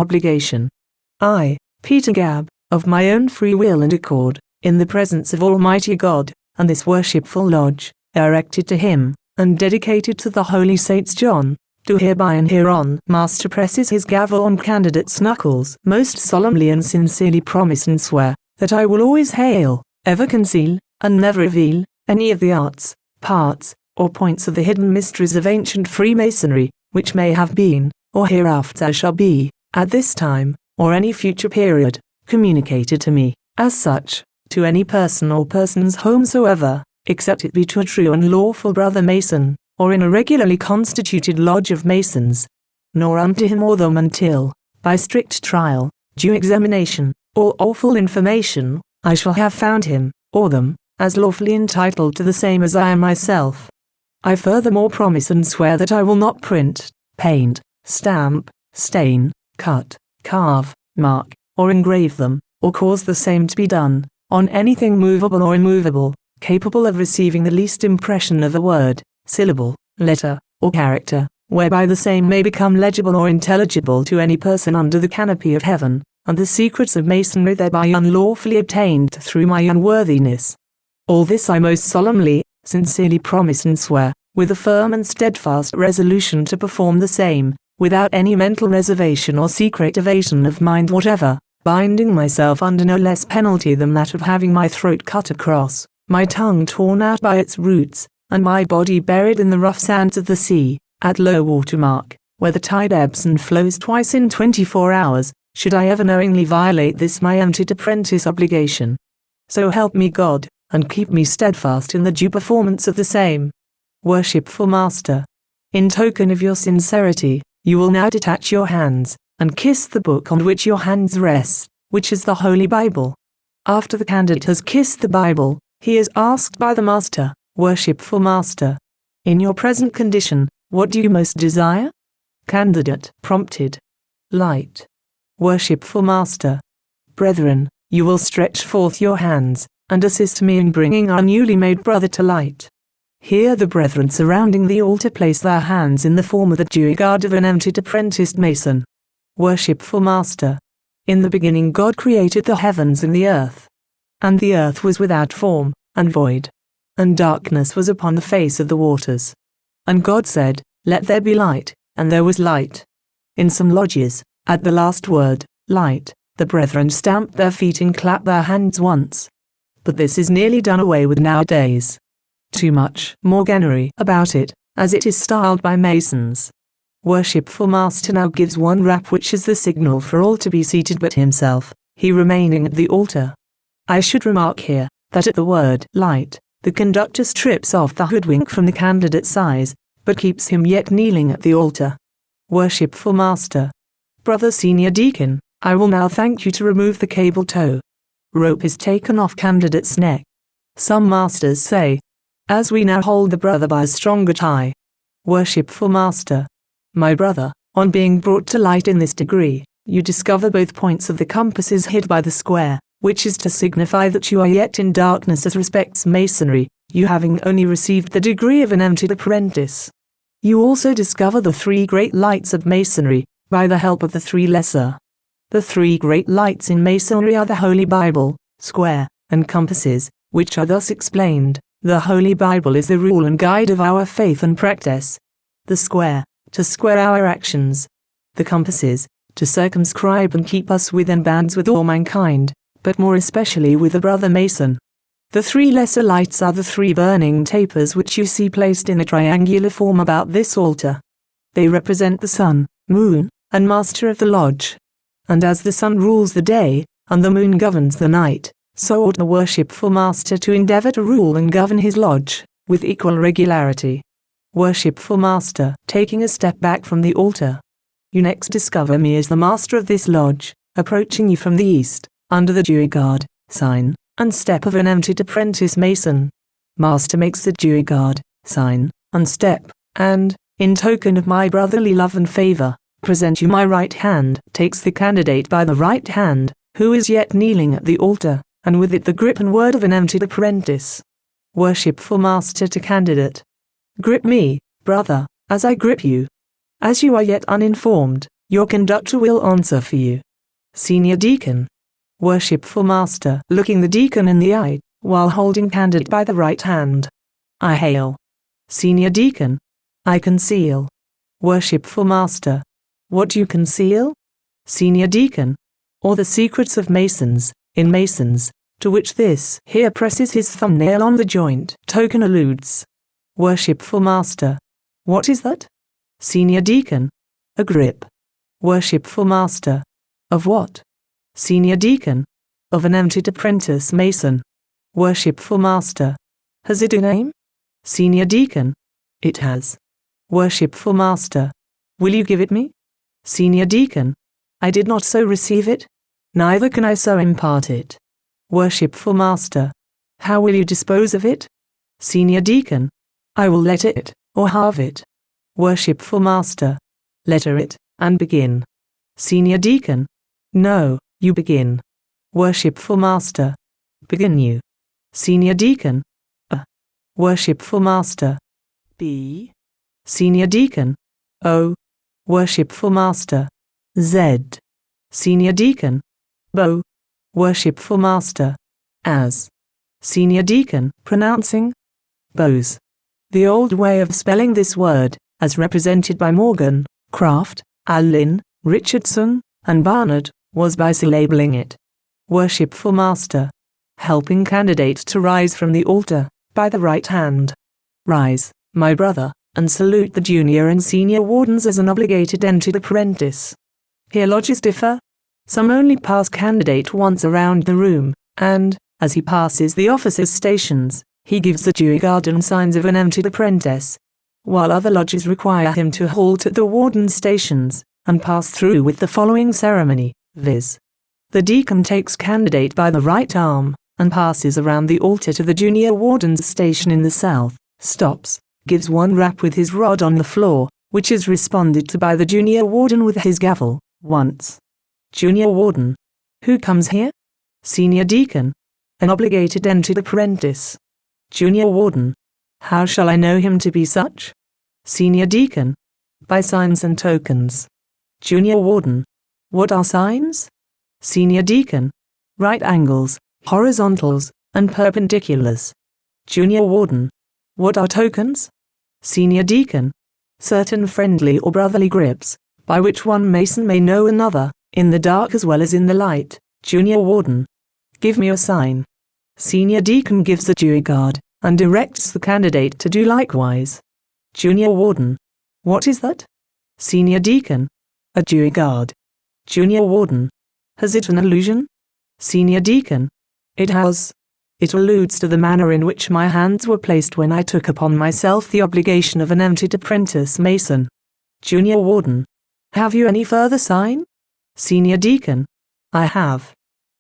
Obligation. I, Peter Gabb, of my own free will and accord, in the presence of Almighty God, and this worshipful lodge, erected to Him, and dedicated to the holy saints John, do hereby and hereon Master presses his gavel on candidate's knuckles, most solemnly and sincerely promise and swear, that I will always hail, ever conceal, and never reveal, any of the arts, parts, or points of the hidden mysteries of ancient Freemasonry, which may have been, or hereafter shall be, at this time, or any future period, communicated to me, as such, to any person or persons whomsoever, except it be to a true and lawful brother Mason, or in a regularly constituted lodge of Masons, nor unto him or them until, by strict trial, due examination, or awful information, I shall have found him, or them, as lawfully entitled to the same as I am myself. I furthermore promise and swear that I will not print, paint, stamp, stain, cut, carve, mark, or engrave them, or cause the same to be done, on anything movable or immovable, capable of receiving the least impression of a word, syllable, letter, or character, whereby the same may become legible or intelligible to any person under the canopy of heaven, and the secrets of Masonry thereby unlawfully obtained through my unworthiness. All this I most solemnly, sincerely promise and swear, with a firm and steadfast resolution to perform the same, without any mental reservation or secret evasion of mind whatever, binding myself under no less penalty than that of having my throat cut across, my tongue torn out by its roots, and my body buried in the rough sands of the sea, at low water mark, where the tide ebbs and flows twice in 24 hours, should I ever knowingly violate this my entered apprentice obligation. So help me God, and keep me steadfast in the due performance of the same. Worshipful Master, in token of your sincerity, you will now detach your hands, and kiss the book on which your hands rest, which is the Holy Bible. After the candidate has kissed the Bible, he is asked by the Master, Worshipful Master, in your present condition, what do you most desire? Candidate, prompted. Light. Worshipful Master, brethren, you will stretch forth your hands, and assist me in bringing our newly made brother to light. Here the brethren surrounding the altar place their hands in the form of the due regard of an entered apprentice Mason. Worshipful Master, in the beginning God created the heavens and the earth. And the earth was without form, and void. And darkness was upon the face of the waters. And God said, Let there be light, and there was light. In some lodges, at the last word, light, the brethren stamped their feet and clapped their hands once. But this is nearly done away with nowadays. Too much morganery about it, as it is styled by Masons. Worshipful Master now gives one rap which is the signal for all to be seated but himself, he remaining at the altar. I should remark here, that at the word light, the conductor strips off the hoodwink from the candidate's eyes, but keeps him yet kneeling at the altar. Worshipful Master, Brother Senior Deacon, I will now thank you to remove the cable tow. Rope is taken off candidate's neck. Some masters say, as we now hold the brother by a stronger tie. Worshipful Master, my brother, on being brought to light in this degree, you discover both points of the compasses hid by the square, which is to signify that you are yet in darkness as respects Masonry, you having only received the degree of an entered apprentice. You also discover the three great lights of Masonry, by the help of the three lesser. The three great lights in Masonry are the Holy Bible, square, and compasses, which are thus explained. The Holy Bible is the rule and guide of our faith and practice. The square, to square our actions. The compasses, to circumscribe and keep us within bands with all mankind, but more especially with the brother Mason. The three lesser lights are the three burning tapers which you see placed in a triangular form about this altar. They represent the sun, moon, and master of the lodge. And as the sun rules the day, and the moon governs the night, so ought the worshipful Master to endeavor to rule and govern his lodge, with equal regularity. Worshipful Master, taking a step back from the altar, you next discover me as the master of this lodge, approaching you from the east, under the due regard, sign, and step of an entered apprentice Mason. Master makes the due regard, sign, and step, and, in token of my brotherly love and favor, present you my right hand, takes the candidate by the right hand, who is yet kneeling at the altar, and with it the grip and word of an entered apprentice. Worshipful Master to candidate, grip me, brother, as I grip you. As you are yet uninformed, Your conductor will answer for you. Senior Deacon. Worshipful Master, looking the deacon in the eye, while holding candidate by the right hand. I hail. Senior Deacon. I conceal. Worshipful Master. What do you conceal? Senior Deacon. Or the secrets of Masons, in Masons, to which this here presses his thumbnail on the joint token alludes. Worshipful Master. What is that? Senior Deacon. A grip. Worshipful Master. Of what? Senior Deacon. Of an Entered Apprentice Mason. Worshipful Master. Has it a name? Senior Deacon. It has. Worshipful Master. Will you give it me? Senior Deacon. I did not so receive it, neither can I so impart it. Worshipful Master. How will you dispose of it? Senior Deacon. I will letter it, or halve it. Worshipful Master. Letter it, and begin. Senior Deacon. No, you begin. Worshipful Master. Begin you. Senior Deacon. A. Worshipful Master. B. Senior Deacon. O. Worshipful Master. Z. Senior Deacon. Bo. Worshipful Master. As. Senior Deacon. Pronouncing. Bose. The old way of spelling this word, as represented by Morgan, Kraft, Allin, Richardson, and Barnard, was by syllabling it. Worshipful Master. Helping candidate to rise from the altar, by the right hand. Rise, my brother, and salute the junior and senior wardens as an obligated entered apprentice. Here lodges differ. Some only pass candidate once around the room, and, as he passes the officers' stations, he gives the due guard and signs of an entered apprentice, while other lodges require him to halt at the warden's stations, and pass through with the following ceremony, viz. The deacon takes candidate by the right arm, and passes around the altar to the junior warden's station in the south, stops, gives one rap with his rod on the floor, which is responded to by the junior warden with his gavel, once. Junior warden. Who comes here? Senior Deacon. An obligated entered apprentice. Junior warden. How shall I know him to be such? Senior Deacon. By signs and tokens. Junior warden. What are signs? Senior Deacon. Right angles, horizontals, and perpendiculars. Junior warden. What are tokens? Senior Deacon. Certain friendly or brotherly grips, by which one Mason may know another, in the dark as well as in the light. Junior warden. Give me a sign. Senior Deacon gives the due guard, and directs the candidate to do likewise. Junior warden. What is that? Senior Deacon. A due guard. Junior warden. Has it an allusion? Senior Deacon. It has. It alludes to the manner in which my hands were placed when I took upon myself the obligation of an entered apprentice Mason. Junior warden. Have you any further sign? Senior Deacon. I have.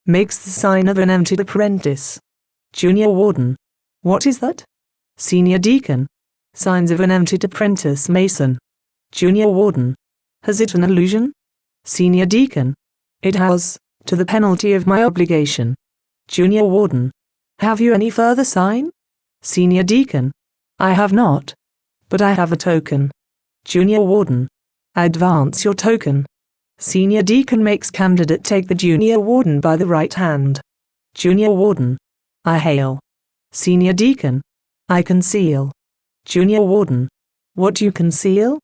Makes the sign of an entered apprentice. Junior warden. What is that? Senior Deacon. Signs of an entered apprentice Mason. Junior warden. Has it an allusion? Senior Deacon. It has, to the penalty of my obligation. Junior warden. Have you any further sign? Senior Deacon. I have not. But I have a token. Junior warden. Advance your token. Senior Deacon makes candidate take the junior warden by the right hand. Junior warden. I hail. Senior Deacon. I conceal. Junior warden. What do you conceal?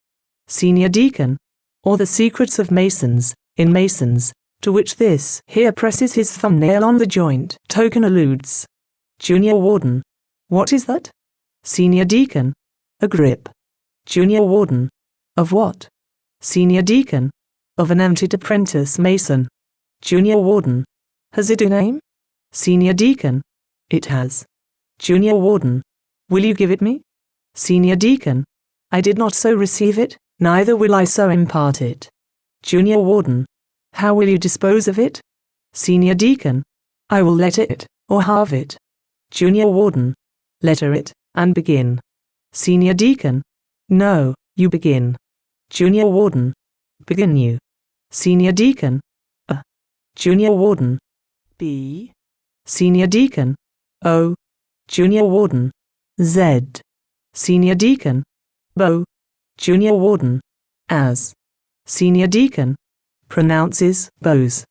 Senior Deacon. Or the secrets of Masons, in Masons, to which this here presses his thumbnail on the joint token alludes. Junior warden. What is that? Senior Deacon. A grip. Junior warden. Of what? Senior Deacon. Of an entered apprentice Mason. Junior warden. Has it a name? Senior Deacon. It has. Junior warden. Will you give it me? Senior Deacon. I did not so receive it, neither will I so impart it. Junior warden. How will you dispose of it? Senior Deacon. I will letter it, or halve it. Junior warden. Letter it, and begin. Senior Deacon. No, you begin. Junior warden. Begin you. Senior Deacon. A. Junior warden. B. Senior Deacon. O. Junior warden. Z. Senior Deacon. Bo. Junior warden. As. Senior Deacon. Pronounces bows.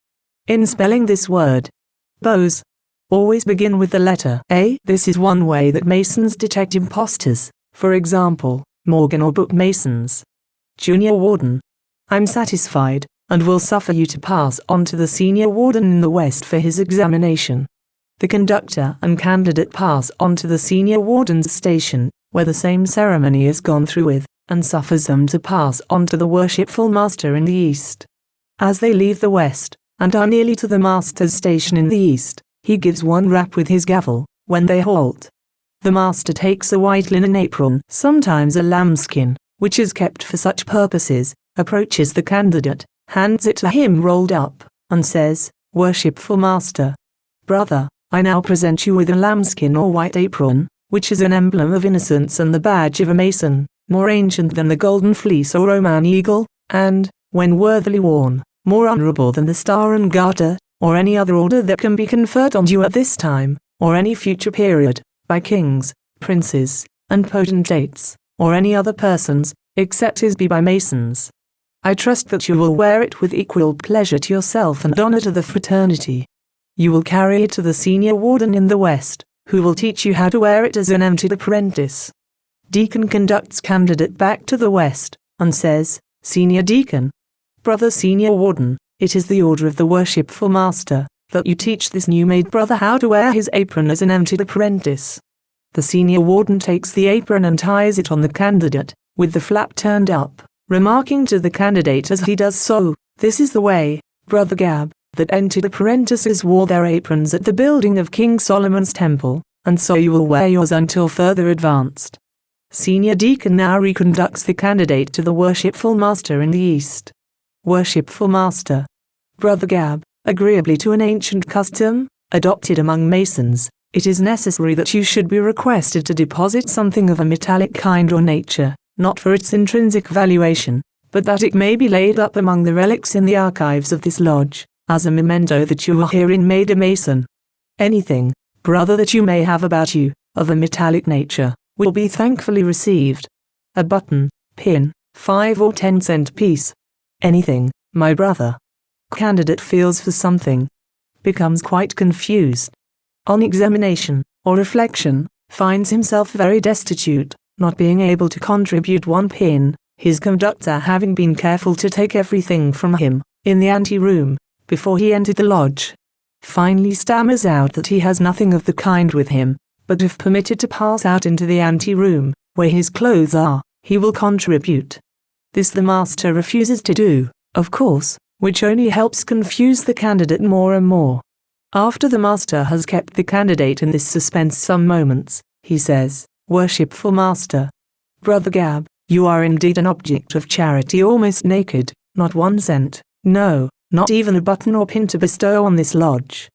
In spelling this word, bows, always begin with the letter A. This is one way that Masons detect imposters, for example, Morgan or Book Masons. Junior Warden. I'm satisfied, and will suffer you to pass on to the Senior Warden in the West for his examination. The conductor and candidate pass on to the Senior Warden's station, where the same ceremony is gone through with, and suffers them to pass on to the Worshipful Master in the East. As they leave the West, and are nearly to the Master's station in the East, he gives one rap with his gavel, when they halt. The Master takes a white linen apron, sometimes a lambskin, which is kept for such purposes, approaches the candidate, hands it to him rolled up, and says, "Worshipful Master, brother, I now present you with a lambskin or white apron, which is an emblem of innocence and the badge of a Mason, more ancient than the golden fleece or Roman eagle, and, when worthily worn, more honorable than the Star and Garter, or any other order that can be conferred on you at this time, or any future period, by kings, princes, and potentates, or any other persons, except his be by Masons. I trust that you will wear it with equal pleasure to yourself and honor to the fraternity. You will carry it to the Senior Warden in the West, who will teach you how to wear it as an entered apprentice." Deacon conducts candidate back to the West, and says, "Senior Deacon. Brother Senior Warden, it is the order of the Worshipful Master, that you teach this new-made brother how to wear his apron as an entered apprentice." The Senior Warden takes the apron and ties it on the candidate, with the flap turned up, remarking to the candidate as he does so, "This is the way, Brother Gab, that entered apprentices wore their aprons at the building of King Solomon's temple, and so you will wear yours until further advanced." Senior Deacon now reconducts the candidate to the Worshipful Master in the East. Worshipful Master. Brother Gab, agreeably to an ancient custom, adopted among Masons, it is necessary that you should be requested to deposit something of a metallic kind or nature, not for its intrinsic valuation, but that it may be laid up among the relics in the archives of this lodge, as a memento that you are herein made a Mason. Anything, brother, that you may have about you, of a metallic nature, will be thankfully received. A button, pin, 5 or 10-cent piece. Anything, my brother. Candidate feels for something. Becomes quite confused. On examination, or reflection, finds himself very destitute, not being able to contribute 1 pin, his conductor having been careful to take everything from him, in the ante-room, before he entered the lodge. Finally stammers out that he has nothing of the kind with him, but if permitted to pass out into the ante-room, where his clothes are, he will contribute. This the Master refuses to do, of course, which only helps confuse the candidate more and more. After the Master has kept the candidate in this suspense some moments, he says, "Worshipful Master. Brother Gab, you are indeed an object of charity, almost naked, not 1 cent, no, not even a button or pin to bestow on this lodge.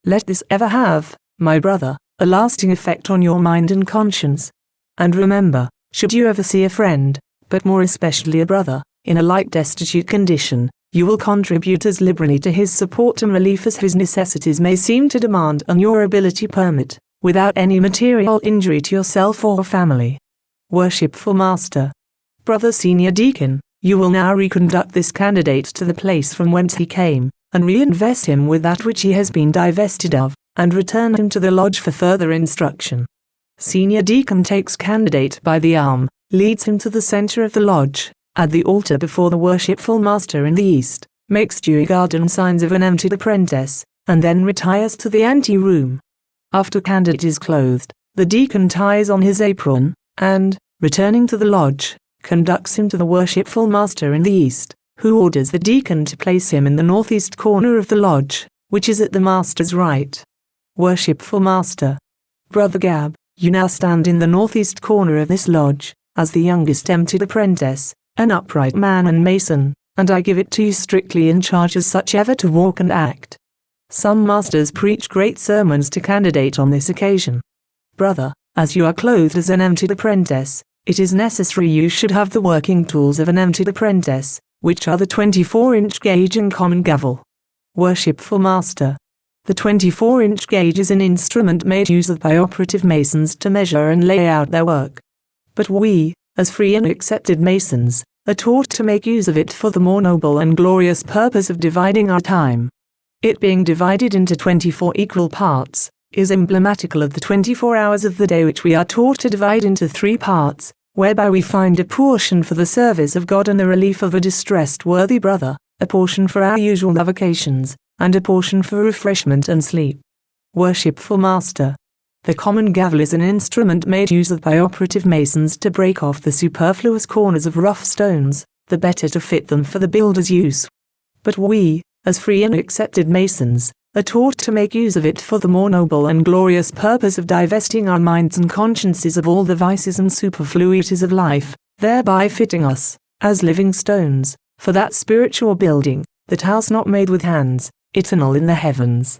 Let this ever have, my brother, a lasting effect on your mind and conscience. And remember, should you ever see a friend, but more especially a brother, in a like destitute condition, you will contribute as liberally to his support and relief as his necessities may seem to demand and your ability permit, without any material injury to yourself or family. Worshipful Master. Brother Senior Deacon, you will now reconduct this candidate to the place from whence he came, and reinvest him with that which he has been divested of, and return him to the lodge for further instruction." Senior Deacon takes candidate by the arm, leads him to the center of the lodge, at the altar before the Worshipful Master in the East, makes due garden signs of an entered apprentice, and then retires to the ante-room. After candidate is clothed, the deacon ties on his apron, and, returning to the lodge, conducts him to the Worshipful Master in the East, who orders the deacon to place him in the northeast corner of the lodge, which is at the Master's right. Worshipful Master. Brother Gab, you now stand in the northeast corner of this lodge, as the youngest entered apprentice, an upright man and Mason, and I give it to you strictly in charge as such ever to walk and act. Some masters preach great sermons to candidate on this occasion. Brother, as you are clothed as an entered apprentice, it is necessary you should have the working tools of an entered apprentice, which are the 24-inch gauge and common gavel. Worshipful Master. The 24-inch gauge is an instrument made use of by operative Masons to measure and lay out their work. But we, as free and accepted Masons, are taught to make use of it for the more noble and glorious purpose of dividing our time. It being divided into 24 equal parts, is emblematical of the 24 hours of the day, which we are taught to divide into 3 parts, whereby we find a portion for the service of God and the relief of a distressed worthy brother, a portion for our usual avocations, and a portion for refreshment and sleep. Worshipful Master. The common gavel is an instrument made use of by operative masons to break off the superfluous corners of rough stones, the better to fit them for the builder's use. But we, as free and accepted masons, are taught to make use of it for the more noble and glorious purpose of divesting our minds and consciences of all the vices and superfluities of life, thereby fitting us, as living stones, for that spiritual building, that house not made with hands, eternal in the heavens.